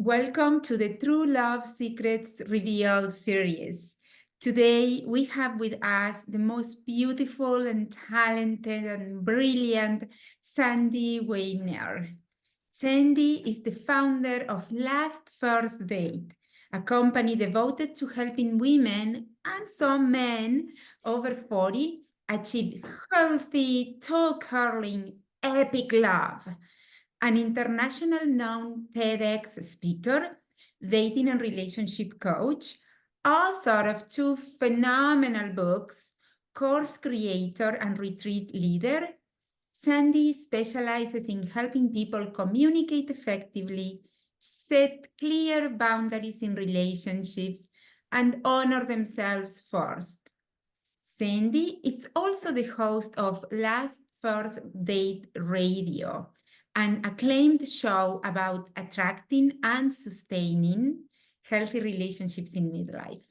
Welcome to the True Love Secrets Revealed series. Today, we have with us the most beautiful and talented and brilliant Sandy Weiner. Sandy is the founder of Last First Date, a company devoted to helping women and some men over 40 achieve healthy, toe-curling, epic love. An international known TEDx speaker, dating and relationship coach, author of two phenomenal books, course creator and retreat leader, Sandy specializes in helping people communicate effectively, set clear boundaries in relationships, and honor themselves first. Sandy is also the host of Last First Date Radio, an acclaimed show about attracting and sustaining healthy relationships in midlife.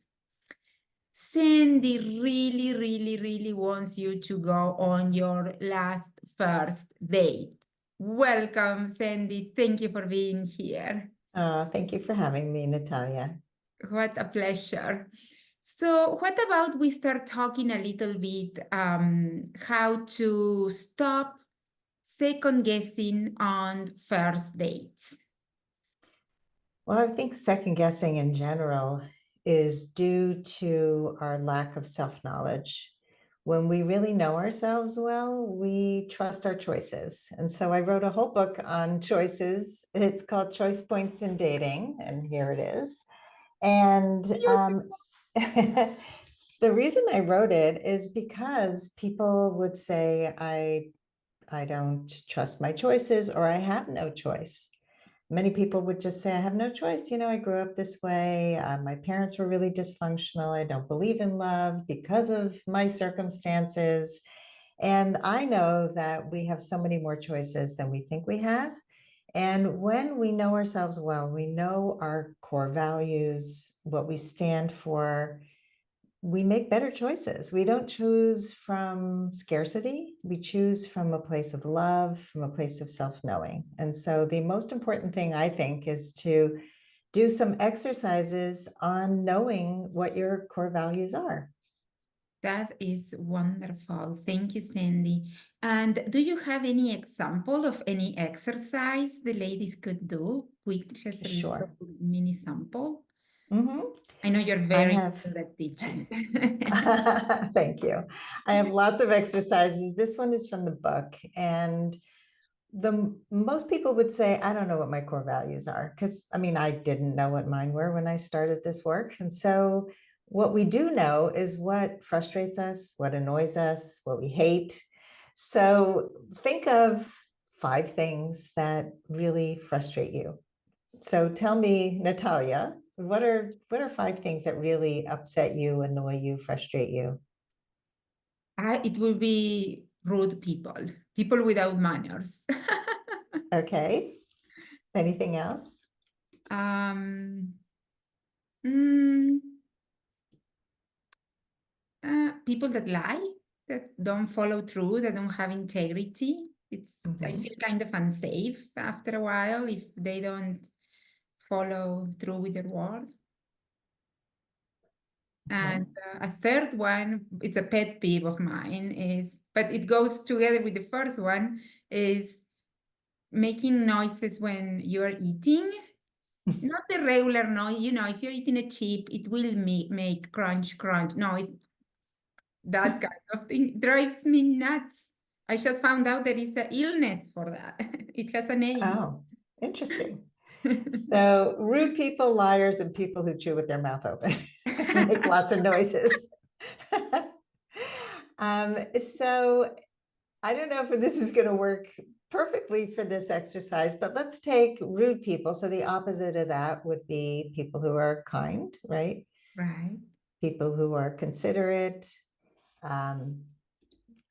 Sandy really wants you to go on your last first date. Welcome, Sandy. Thank you for being here. Thank you for having me, Natalia. What a pleasure. So what about we start talking a little bit how to stop second guessing on first dates? Well, I think second guessing in general is due to our lack of self-knowledge. When we really know ourselves well, we trust our choices. And so I wrote a whole book on choices. It's called Choice Points in Dating, and here it is. And the reason I wrote it is because people would say, I don't trust my choices, or I have no choice. Many people would just say, I have no choice. I grew up this way. My parents were really dysfunctional. I don't believe in love because of my circumstances. And I know that we have so many more choices than we think we have. And when we know ourselves well, we know our core values, what we stand for, we make better choices. We don't choose from scarcity. We choose from a place of love, from a place of self-knowing. And so the most important thing, I think, is to do some exercises on knowing what your core values are. That is wonderful. Thank you, Sandy. And do you have any example of any exercise the ladies could do? Just a Sure. little mini sample. Mm-hmm. I know you're I very have. good at teaching. Thank you. I have lots of exercises. This one is from the book, and most people would say, I don't know what my core values are, because I didn't know what mine were when I started this work. And so what we do know is what frustrates us, what annoys us, what we hate. So think of 5 things that really frustrate you. So tell me, Natalia, what are 5 things that really upset you, annoy you, frustrate you? It will be rude people without manners. Okay. Anything else? um, mm, People that lie, that don't follow through, that don't have integrity. I feel kind of unsafe after a while if they don't follow through with their word. And a third one, it's a pet peeve of mine, but it goes together with the first one, is making noises when you are eating. Not the regular noise, if you're eating a chip, it will make crunch, crunch. No, it's that kind of thing. It drives me nuts. I just found out there is an illness for that. It has a name. Oh, interesting. So rude people, liars, and people who chew with their mouth open make lots of noises. So I don't know if this is going to work perfectly for this exercise, but let's take rude people. So the opposite of that would be people who are kind, right? Right. People who are considerate.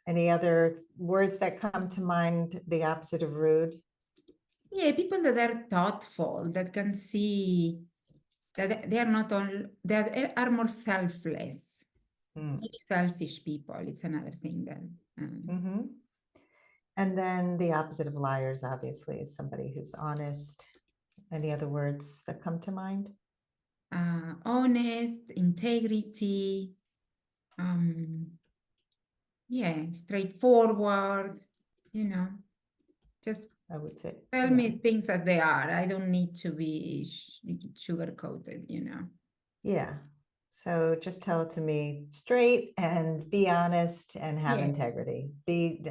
Any other words that come to mind, the opposite of rude? Yeah, people that are thoughtful, that can see that they are not all, that are more selfless. Maybe selfish people, it's another thing that. And then the opposite of liars, obviously, is somebody who's honest, Any other words that come to mind? Honest, integrity, yeah, straightforward, you know, just I would say, tell yeah. me things as they are. I don't need to be sugar coated, Yeah. So just tell it to me straight and be honest and have Yeah, integrity.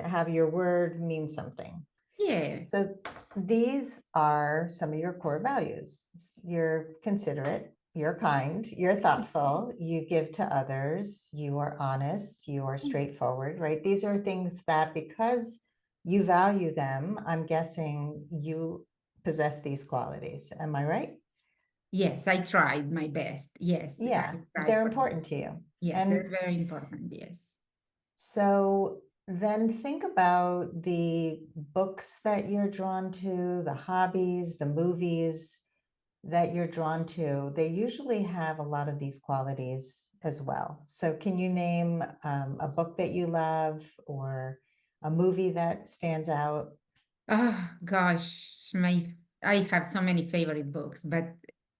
Have your word mean something. yeah. So these are some of your core values. You're considerate, you're kind, you're thoughtful, you give to others, you are honest, you are straightforward, right? These are things that because you value them, I'm guessing you possess these qualities. Am I right? Yes, I tried my best. Yes, Yeah, I tried they're for important to you. yes, they're And very important. Yes. so then think about the books that you're drawn to, the hobbies, the movies that you're drawn to. They usually have a lot of these qualities as well. So can you name a book that you love or a movie that stands out? Oh gosh, I have so many favorite books, but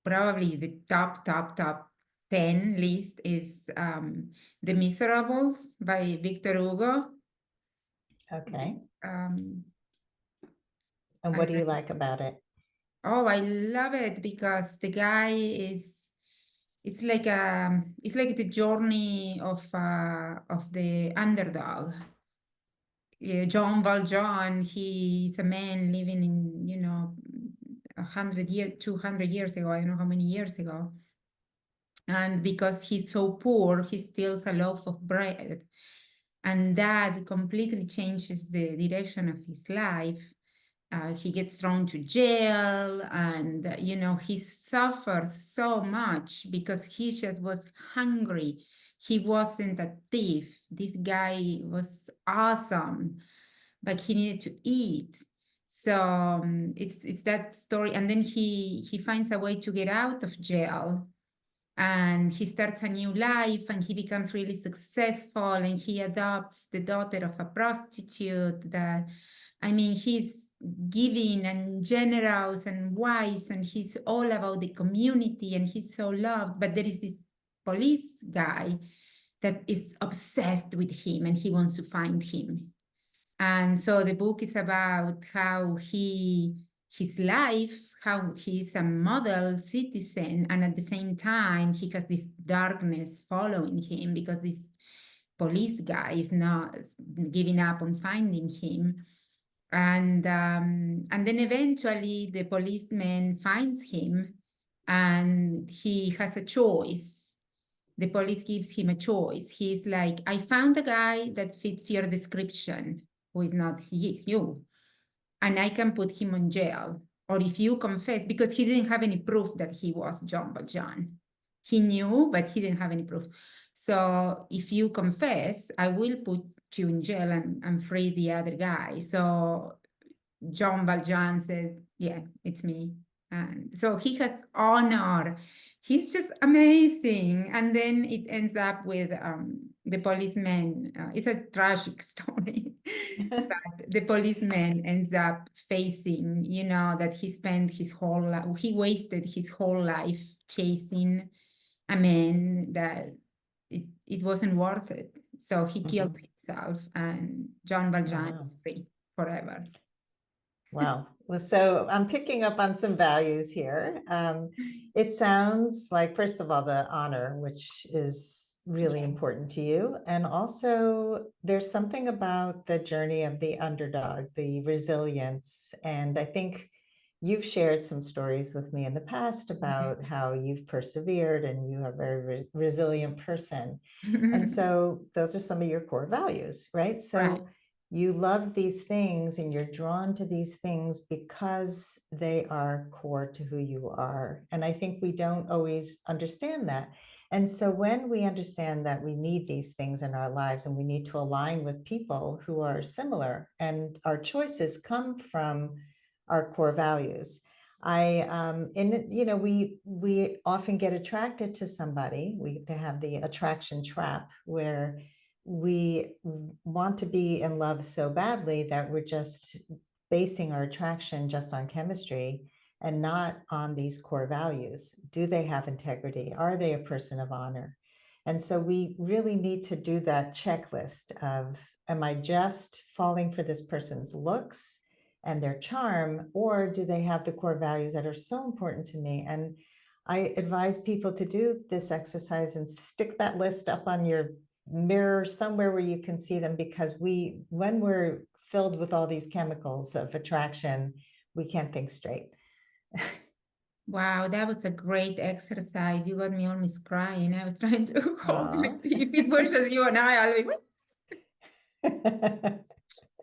probably the top 10 list is The Miserables by Victor Hugo. Okay. Um, And what and do you like about it? oh, I love it because the guy is it's like the journey of the underdog. Yeah, John Valjean, he's a man living in, 100 years, 200 years ago, I don't know how many years ago. And because he's so poor, he steals a loaf of bread. And that completely changes the direction of his life. He gets thrown to jail, and he suffers so much because he just was hungry. He wasn't a thief. This guy was awesome, but he needed to eat. So it's that story, and then he finds a way to get out of jail, and he starts a new life, and he becomes really successful, and he adopts the daughter of a prostitute. That, I mean, he's giving and generous and wise, and he's all about the community, and he's so loved. But there is this police guy that is obsessed with him, and he wants to find him. And so the book is about how his life, how he's a model citizen, and at the same time he has this darkness following him because this police guy is not giving up on finding him. And then eventually the policeman finds him, and he has a choice. The police gives him a choice. He's like, I found a guy that fits your description, who is not you, and I can put him on jail. Or if you confess, because he didn't have any proof that he was John Valjean. He knew, but he didn't have any proof. So if you confess, I will put you in jail and free the other guy. So John Valjean says, yeah, it's me. And so he has honor. He's just amazing. And then it ends up with the policeman. It's a tragic story. But the policeman ends up facing, that he spent his whole life, he wasted his whole life chasing a man that it wasn't worth it. So he kills Mhm. himself, and John Oh, Valjean wow. is free forever. Wow. Well, so I'm picking up on some values here. It sounds like, first of all, the honor, which is really Yeah. important to you. And also, there's something about the journey of the underdog, the resilience. And I think you've shared some stories with me in the past about how you've persevered and you are a very resilient person. And so those are some of your core values, right? Right. So you love these things and you're drawn to these things because they are core to who you are. And I think we don't always understand that. And so when we understand that we need these things in our lives and we need to align with people who are similar, and our choices come from our core values. We often get attracted to somebody. They have the attraction trap where we want to be in love so badly that we're just basing our attraction just on chemistry. and not on these core values. Do they have integrity? Are they a person of honor? And so we really need to do that checklist of, am I just falling for this person's looks and their charm, or do they have the core values that are so important to me? And I advise people to do this exercise and stick that list up on your mirror somewhere where you can see them, because when we're filled with all these chemicals of attraction, we can't think straight. Wow, that was a great exercise. You got me almost crying. I was trying to hold my Aw. teeth. It was just you and I, I'll be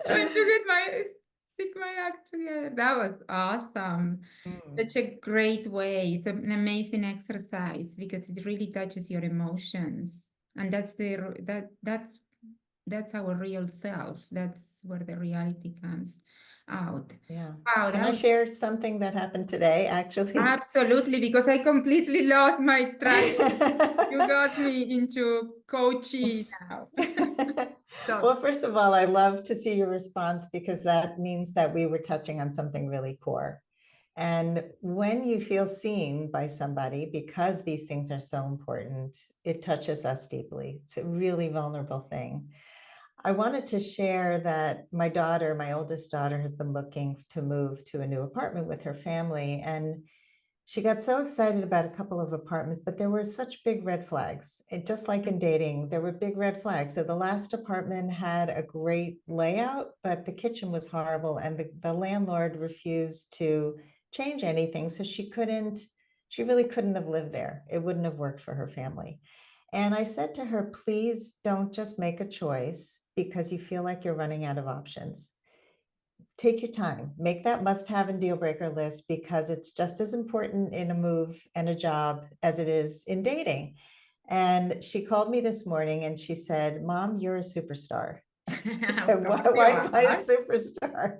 trying to get my stick my act together. That was awesome. Such a great way. It's an amazing exercise because it really touches your emotions. And that's our real self. That's where the reality comes out. Yeah. Wow, Can that I was share something that happened today, actually? absolutely because I completely lost my track. You got me into coaching now. So Well, first of all, I love to see your response, because that means that we were touching on something really core. And when you feel seen by somebody, because these things are so important, it touches us deeply. It's a really vulnerable thing. I wanted to share that my daughter, my oldest daughter, has been looking to move to a new apartment with her family. And she got so excited about a couple of apartments, but there were such big red flags. Just like in dating, there were big red flags. So the last apartment had a great layout, but the kitchen was horrible, and the landlord refused to change anything. So she really couldn't have lived there. It wouldn't have worked for her family. And I said to her, please don't just make a choice because you feel like you're running out of options. Take your time, make that must-have and deal breaker list, because it's just as important in a move and a job as it is in dating. And she called me this morning and she said, Mom, you're a superstar. I of said, course you why am I a are. superstar?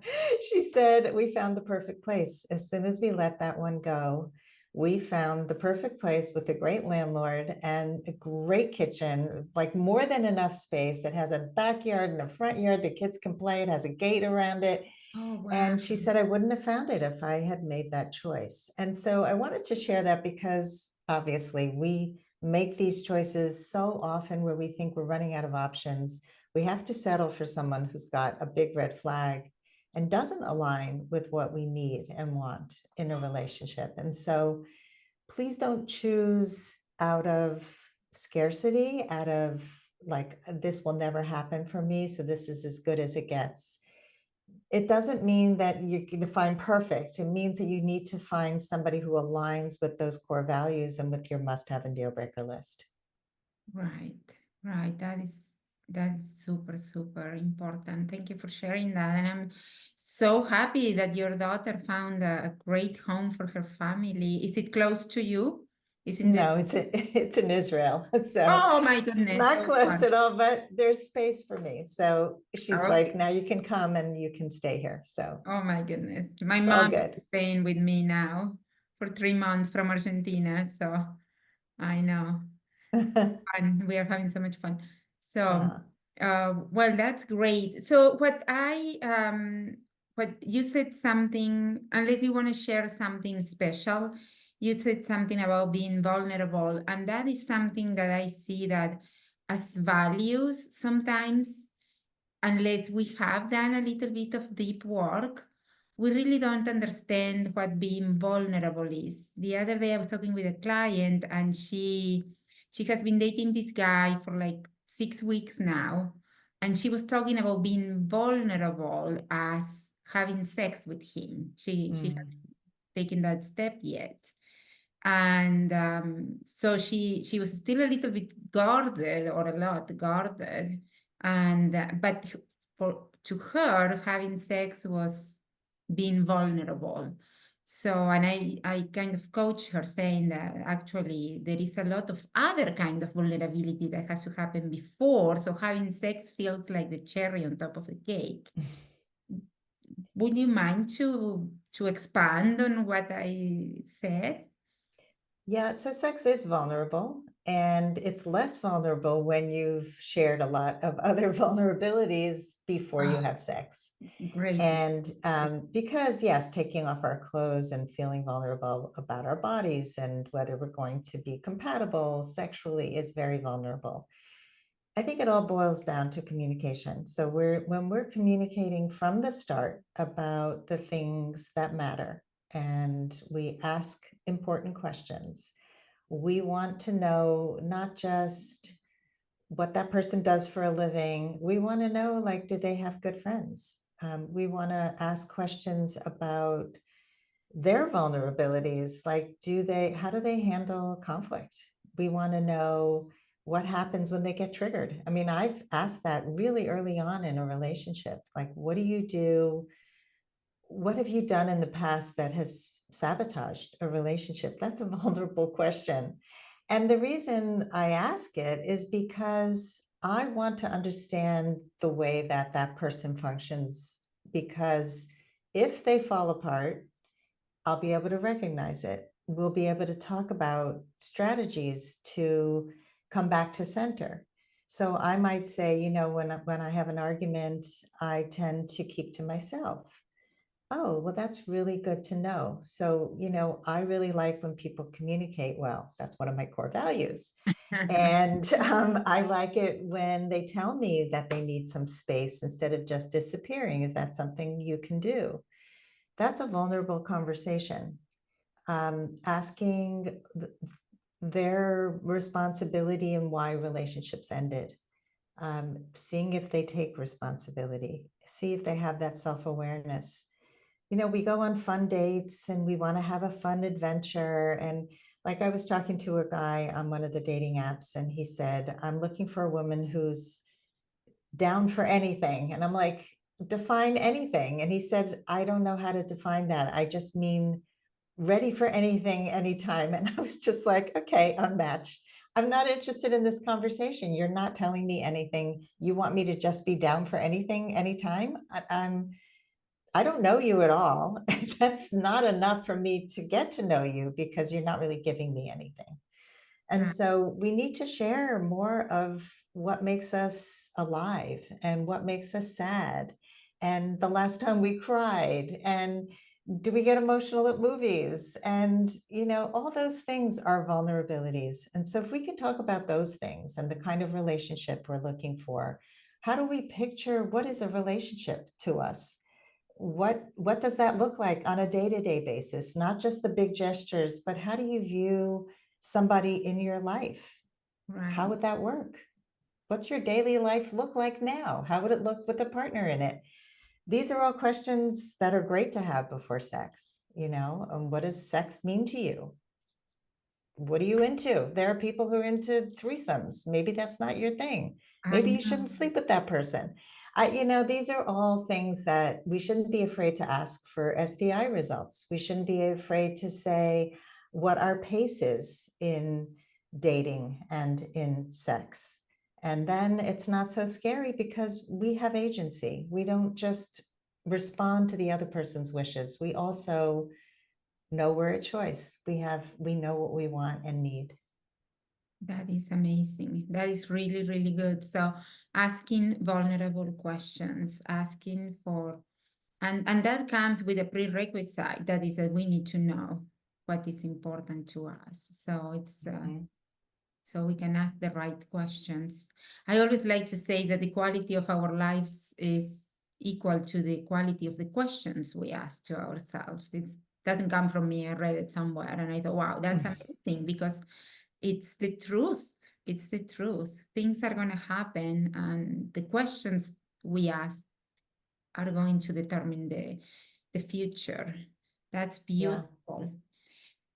She said, we found the perfect place. As soon as we let that one go, we found the perfect place with a great landlord and a great kitchen, like more than enough space. It has a backyard and a front yard. The kids can play. It has a gate around it. Oh, wow. And she said, I wouldn't have found it if I had made that choice. And so I wanted to share that, because obviously we make these choices so often where we think we're running out of options. We have to settle for someone who's got a big red flag and doesn't align with what we need and want in a relationship. And so please don't choose out of scarcity, out of like, this will never happen for me, so this is as good as it gets. It doesn't mean that you're going to find perfect. It means that you need to find somebody who aligns with those core values and with your must-have and deal breaker list. Right, right. That is super, super important. Thank you for sharing that. And I'm so happy that your daughter found a great home for her family. Is it close to you? Is in the No, it's in Israel, so Oh my goodness, not so close fun. at all, but there's space for me. So she's like, Okay. now you can come and you can stay here. So Oh my goodness. My it's all mom is good. staying with me now for 3 months from Argentina, so I know. Fun. We are having so much fun. So, Uh, well, that's great. So, what you said something, unless you want to share something special, you said something about being vulnerable, and that is something that I see that as values sometimes unless we have done a little bit of deep work, we really don't understand what being vulnerable is. The other day I was talking with a client and she has been dating this guy for like 6 weeks now. And she was talking about being vulnerable as having sex with him. She mm, hadn't taken that step yet. And so she was still a little bit guarded or a lot guarded and but for to her having sex was being vulnerable. So and I kind of coach her saying that actually there is a lot of other kind of vulnerability that has to happen before, so having sex feels like the cherry on top of the cake. Would you mind to expand on what I said? Yeah, so sex is vulnerable, and it's less vulnerable when you've shared a lot of other vulnerabilities before you Ah, have sex. great. And because, yes, taking off our clothes and feeling vulnerable about our bodies and whether we're going to be compatible sexually is very vulnerable. I think it all boils down to communication. So when we're communicating from the start about the things that matter and we ask important questions, we want to know not just what that person does for a living. We want to know, like, do they have good friends? We want to ask questions about their vulnerabilities, like how do they handle conflict? We want to know what happens when they get triggered. I mean, I've asked that really early on in a relationship, like, what do you do? What have you done in the past that has sabotaged a relationship? That's a vulnerable question. And the reason I ask it is because I want to understand the way that that person functions, because if they fall apart, I'll be able to recognize it. We'll be able to talk about strategies to come back to center. So I might say, when I have an argument, I tend to keep to myself. Oh, well, that's really good to know. So, I really like when people communicate well. That's one of my core values. And I like it when they tell me that they need some space instead of just disappearing. Is that something you can do? That's a vulnerable conversation. Asking their responsibility and why relationships ended. Seeing if they take responsibility, see if they have that self-awareness. We go on fun dates and we want to have a fun adventure. And like I was talking to a guy on one of the dating apps, and he said, I'm looking for a woman who's down for anything. And I'm like, define anything. And he said, I don't know how to define that. I just mean ready for anything, anytime. And I was just like, okay, unmatched. I'm not interested in this conversation. You're not telling me anything. You want me to just be down for anything, anytime? I don't know you at all. That's not enough for me to get to know you because you're not really giving me anything. And Ah, so we need to share more of what makes us alive and what makes us sad. And the last time we cried, and do we get emotional at movies? And, all those things are vulnerabilities. And so if we can talk about those things and the kind of relationship we're looking for, how do we picture what is a relationship to us? What does that look like on a day-to-day basis? Not just the big gestures, but how do you view somebody in your life? How right. would that work? What's your daily life look like now? How would it look with a partner in it? These are all questions that are great to have before sex. What does sex mean to you? What are you into? There are people who are into threesomes. Maybe that's not your thing. I Maybe you know. shouldn't sleep with that person. These are all things that we shouldn't be afraid to ask for STI results. We shouldn't be afraid to say what our pace is in dating and in sex. And then it's not so scary because we have agency. We don't just respond to the other person's wishes. We also know we're a choice. We know what we want and need. That is amazing. That is really, really good. So asking vulnerable questions, asking for, and that comes with a prerequisite that is that we need to know what is important to us. So it's Mhm. so we can ask the right questions. I always like to say that the quality of our lives is equal to the quality of the questions we ask to ourselves. It doesn't come from me. I read it somewhere and I thought, wow, that's amazing because it's the truth. It's the truth. Things are going to happen, and the questions we ask are going to determine the future. That's Yeah. beautiful.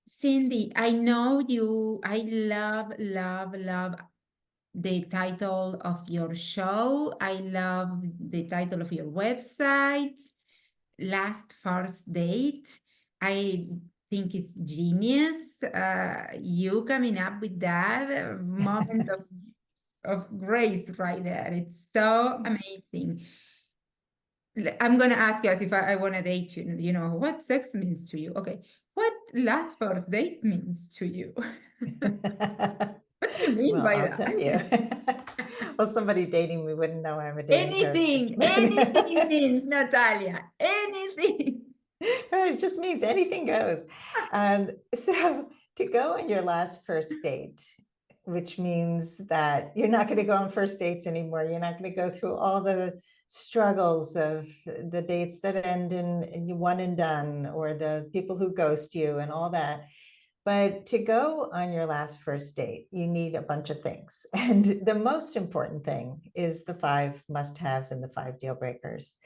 Cindy, I know you, I love, love, love the title of your show. I love the title of your website, Last First Date. I think it's genius. You coming up with that moment of grace right there. It's so amazing. I'm going to ask you as if I want to date you, what sex means to you. Okay. what last first date means to you. What do you mean Well, by I'll tell you. that? Well, somebody dating me wouldn't know I'm a dating coach. Anything means, Natalia, anything. It just means anything goes. And so to go on your last first date, which means that you're not going to go on first dates anymore. You're not going to go through all the struggles of the dates that end in one and done, or the people who ghost you and all that. But to go on your last first date, you need a bunch of things. And the most important thing is the 5 must-haves and the 5 deal breakers.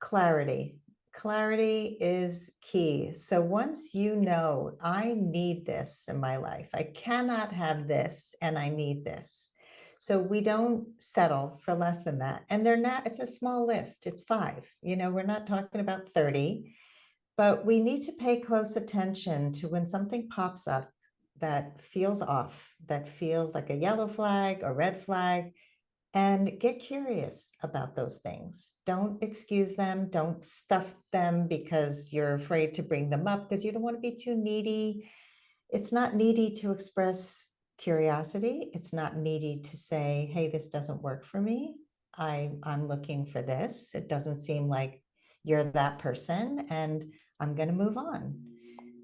Clarity. Clarity is key. So once you know, I need this in my life, I cannot have this, and I need this. So we don't settle for less than that. And they're not, it's a small list. It's 5. We're not talking about 30. But we need to pay close attention to when something pops up that feels off, that feels like a yellow flag or red flag, and get curious about those things. Don't excuse them. Don't stuff them because you're afraid to bring them up because you don't want to be too needy. It's not needy to express curiosity. It's not needy to say, hey, this doesn't work for me. I'm looking for this. It doesn't seem like you're that person, and I'm going to move on.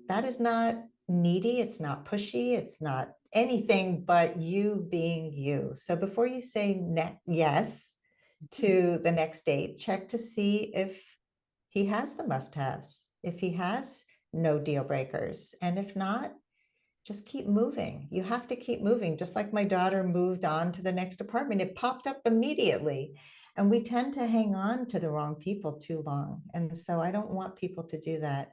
That is not needy. It's not pushy. It's not anything but you being you. So before you say yes to the next date, check to see if he has the must-haves, if he has no deal breakers. And if not, just keep moving. You have to keep moving. Just like my daughter moved on to the next apartment, it popped up immediately. And we tend to hang on to the wrong people too long. And so I don't want people to do that.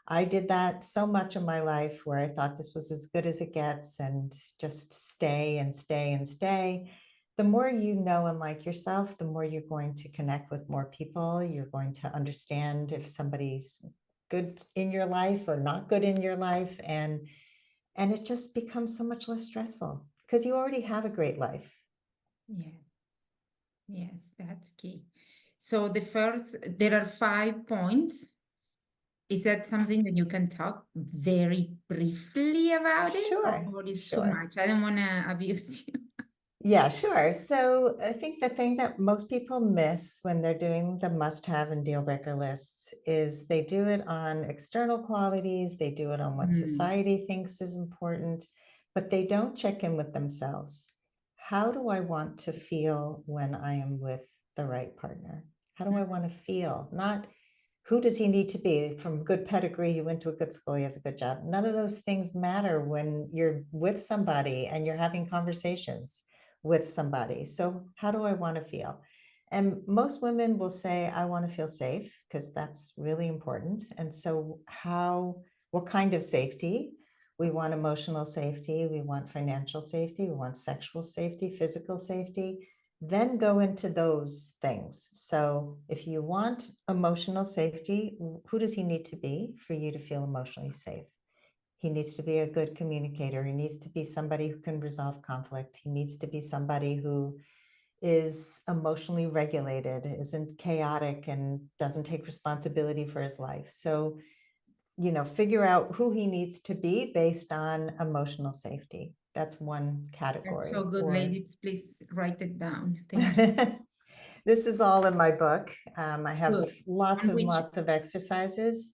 I did that so much in my life where I thought this was as good as it gets and just stay and stay and stay. The more you know and like yourself, the more you're going to connect with more people. You're going to understand if somebody's good in your life or not good in your life. And it just becomes so much less stressful because you already have a great life. Yeah, yes, that's key. So there are 5 points. Is that something that you can talk very briefly about it, Sure, or is too sure. much? I don't want to abuse you. Yeah, sure. So I think the thing that most people miss when they're doing the must-have and deal breaker lists is they do it on external qualities, they do it on what Mm, society thinks is important, but they don't check in with themselves. How do I want to feel when I am with the right partner? How do I want to feel? Not who does he need to be? From good pedigree, he went to a good school, he has a good job. None of those things matter when you're with somebody and you're having conversations with somebody. So how do I want to feel? And most women will say, I want to feel safe, because that's really important. And so what kind of safety? We want emotional safety, we want financial safety, we want sexual safety, physical safety. Then go into those things. So if you want emotional safety, who does he need to be for you to feel emotionally safe? He needs to be a good communicator. He needs to be somebody who can resolve conflict. He needs to be somebody who is emotionally regulated, isn't chaotic, and doesn't take responsibility for his life. So, figure out who he needs to be based on emotional safety. That's one that's so category. good, Or ladies. Please write it down. Thank you. this is all in my book. I have Good. lots And and which lots of exercises,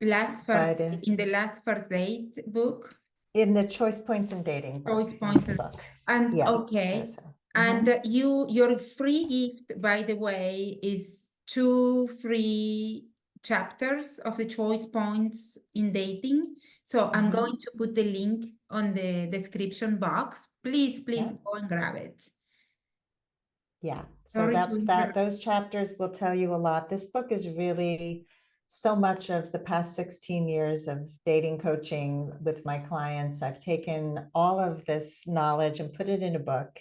last first but in the last first date book, in the choice points and dating book, choice that's points, a book. and Yeah. okay, So, and your free gift, by the way, is 2 free chapters of the choice points in dating. So I'm going to put the link on the description box. Please, please yeah. go and grab it. Yeah, so Sorry to that interrupt. those chapters will tell you a lot. This book is really so much of the past 16 years of dating coaching with my clients. I've taken all of this knowledge and put it in a book,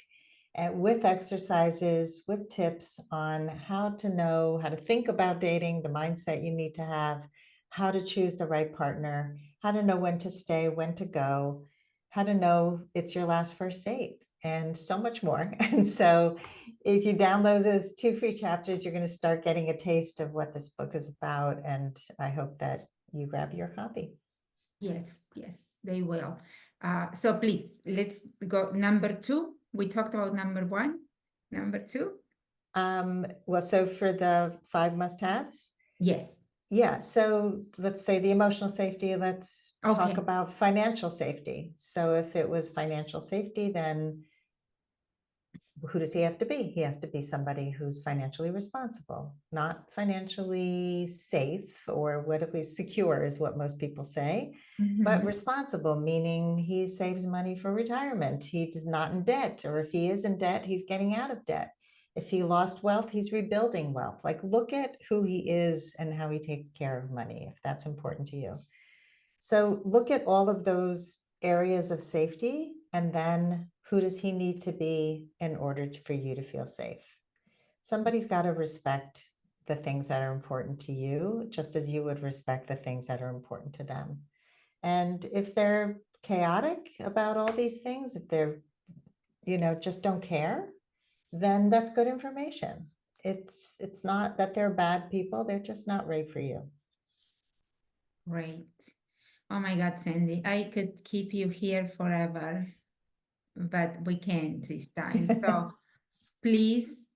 and with exercises, with tips on how to know how to think about dating, the mindset you need to have, how to choose the right partner, how to know when to stay, when to go, how to know it's your last first date, and so much more. And so if you download those 2 free chapters, you're going to start getting a taste of what this book is about. And I hope that you grab your copy. Yes, they will. So please, let's go number 2. We talked about number 1. Number 2? Well, so for the 5 must-haves, Yes. yeah, so let's say the emotional safety, let's talk Okay. about financial safety. So if it was financial safety, then who does he have to be? He has to be somebody who's financially responsible, not financially safe, or what if we secure is what most people say, but Mhm. responsible, meaning he saves money for retirement. He is not in debt, or if he is in debt, he's getting out of debt. If he lost wealth, he's rebuilding wealth. Like, look at who he is and how he takes care of money, if that's important to you. So look at all of those areas of safety, and then who does he need to be in order for you to feel safe? Somebody's got to respect the things that are important to you, just as you would respect the things that are important to them. And if they're chaotic about all these things, if they're, just don't care, then that's good information. It's not that they're bad people, they're just not right for you. Great. Oh my God, Sandy, I could keep you here forever, but we can't this time. So please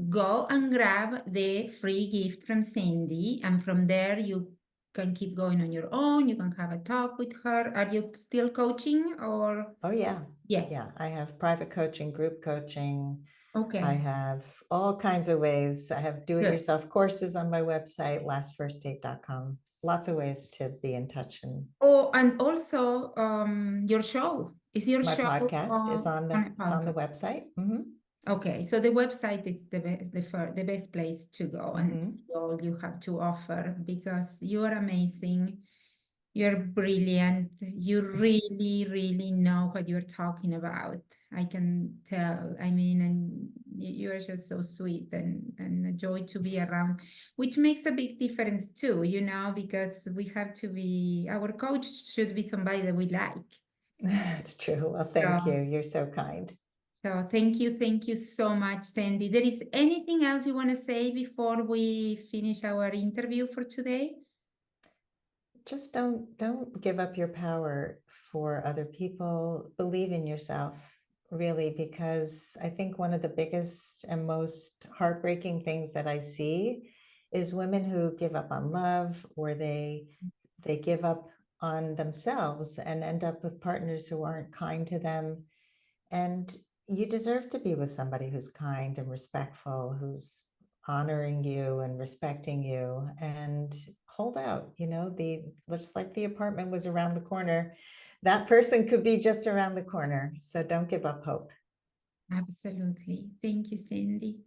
go and grab the free gift from Sandy. And from there, you can keep going on your own. You can have a talk with her. Are you still coaching or? Oh, yeah. Yes. Yeah. I have private coaching, group coaching. I Okay, have all kinds of ways. I have good. do-it-yourself courses on my website, lastfirstdate.com. Lots of ways to be in touch. And Oh, and also your show. Is your my show podcast is on on the a it's on the podcast? website. Okay, so the website is the best place to go and Hmm. see all you have to offer because you are amazing. You're brilliant. You really know what you're talking about. I can tell. I mean, and you are just so sweet and a joy to be around, which makes a big difference too, because we have to be, our coach should be somebody that we like. That's true. Well, thank you. So, You're so kind. so thank you so much, Sandy. There is anything else you want to say before we finish our interview for today? Just don't give up your power for other people. Believe in yourself, really, because I think one of the biggest and most heartbreaking things that I see is women who give up on love, or they give up on themselves and end up with partners who aren't kind to them. And you deserve to be with somebody who's kind and respectful, who's honoring you and respecting you, and hold out. The looks like the apartment was around the corner. That person could be just around the corner. So don't give up hope. Absolutely. Thank you, Sandy.